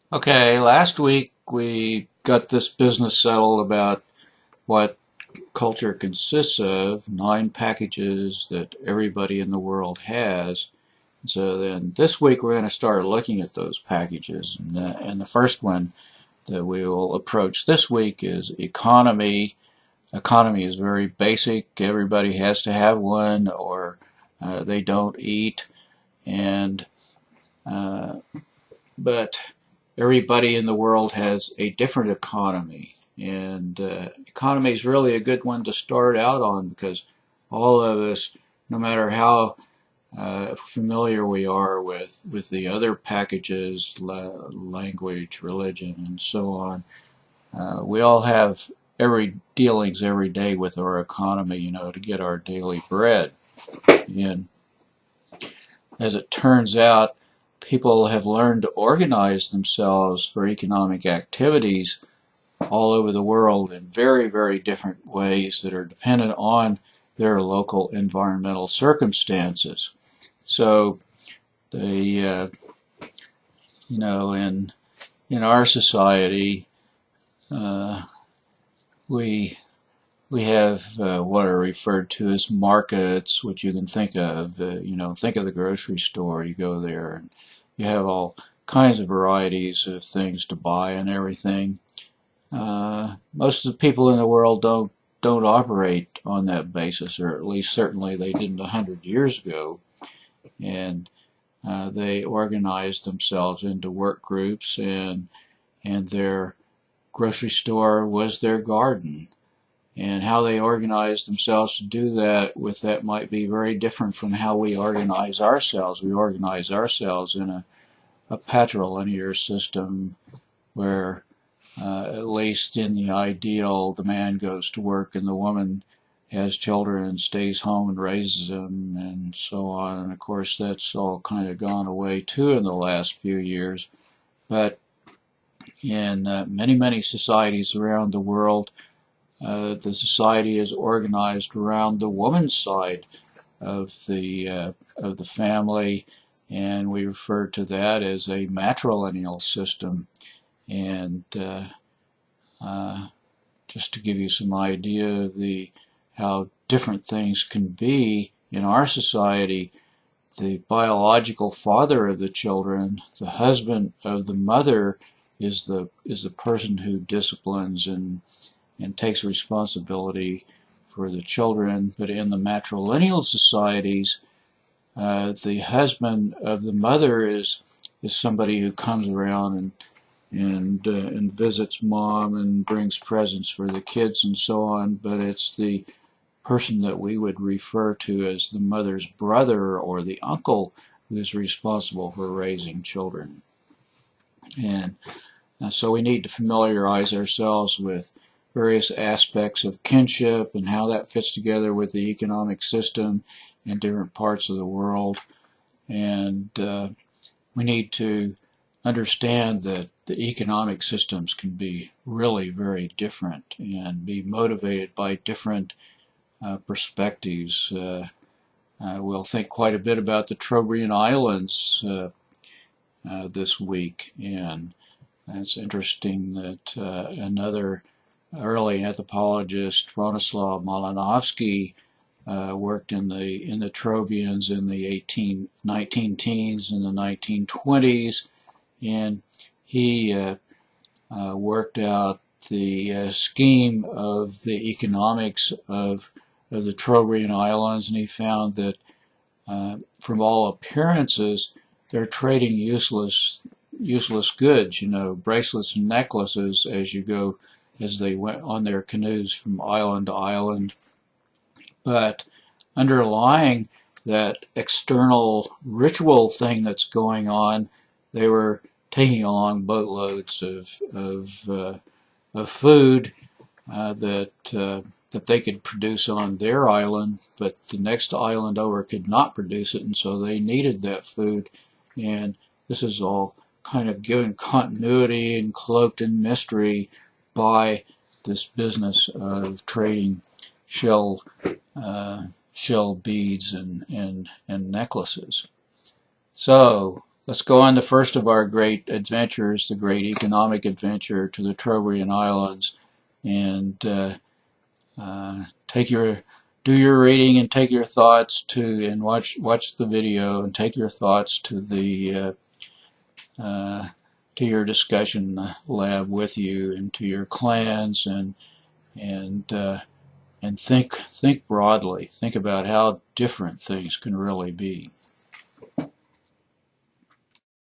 Okay, last week we got this business settled about what culture consists of, 9 packages that everybody in the world has. So then this week we're going to start looking at those packages. And the first one that we will approach this week is economy. Economy is very basic. Everybody has to have one or they don't eat. And uh, but everybody in the world has a different economy. And economy is really a good one to start out on because all of us, no matter how familiar we are with the other packages, language, religion, and so on, we all have every dealings every day with our economy, to get our daily bread. And as it turns out, people have learned to organize themselves for economic activities all over the world in very, very different ways that are dependent on their local environmental circumstances. So, the in our society, uh, we we have what are referred to as markets, which you can think of. Think of the grocery store. You go there, and you have all kinds of varieties of things to buy and everything. Most of the people in the world don't operate on that basis, or at least certainly they didn't 100 years ago. And they organized themselves into work groups, and their grocery store was their garden. And how they organize themselves to do that might be very different from how we organize ourselves. We organize ourselves in a patrilinear system where, at least in the ideal, the man goes to work and the woman has children and stays home and raises them and so on. And of course, that's all kind of gone away too in the last few years. But in many, many societies around the world, the society is organized around the woman's side of the family, and we refer to that as a matrilineal system. And just to give you some idea of the how different things can be in our society, the biological father of the children, the husband of the mother, is the person who disciplines and takes responsibility for the children. But in the matrilineal societies, the husband of the mother is somebody who comes around and visits mom and brings presents for the kids and so on. But it's the person that we would refer to as the mother's brother or the uncle who is responsible for raising children. And so we need to familiarize ourselves with various aspects of kinship and how that fits together with the economic system in different parts of the world. And we need to understand that the economic systems can be really very different and be motivated by different perspectives. We'll think quite a bit about the Trobriand Islands this week, and it's interesting that another early anthropologist, Bronislaw Malinowski, worked in the Trobriands in the 19 teens and the 1920s, and he worked out the scheme of the economics of the Trobriand Islands, and he found that from all appearances they're trading useless goods, bracelets and necklaces as they went on their canoes from island to island. But underlying that external ritual thing that's going on, they were taking along boatloads of food that they could produce on their island, but the next island over could not produce it, and so they needed that food. And this is all kind of given continuity and cloaked in mystery by this business of trading shell beads and necklaces. So let's go on the first of our great adventures, the great economic adventure to the Trobriand Islands, and do your reading and take your thoughts and watch the video and take your thoughts to your discussion lab with you and to your clans, and think broadly. Think about how different things can really be.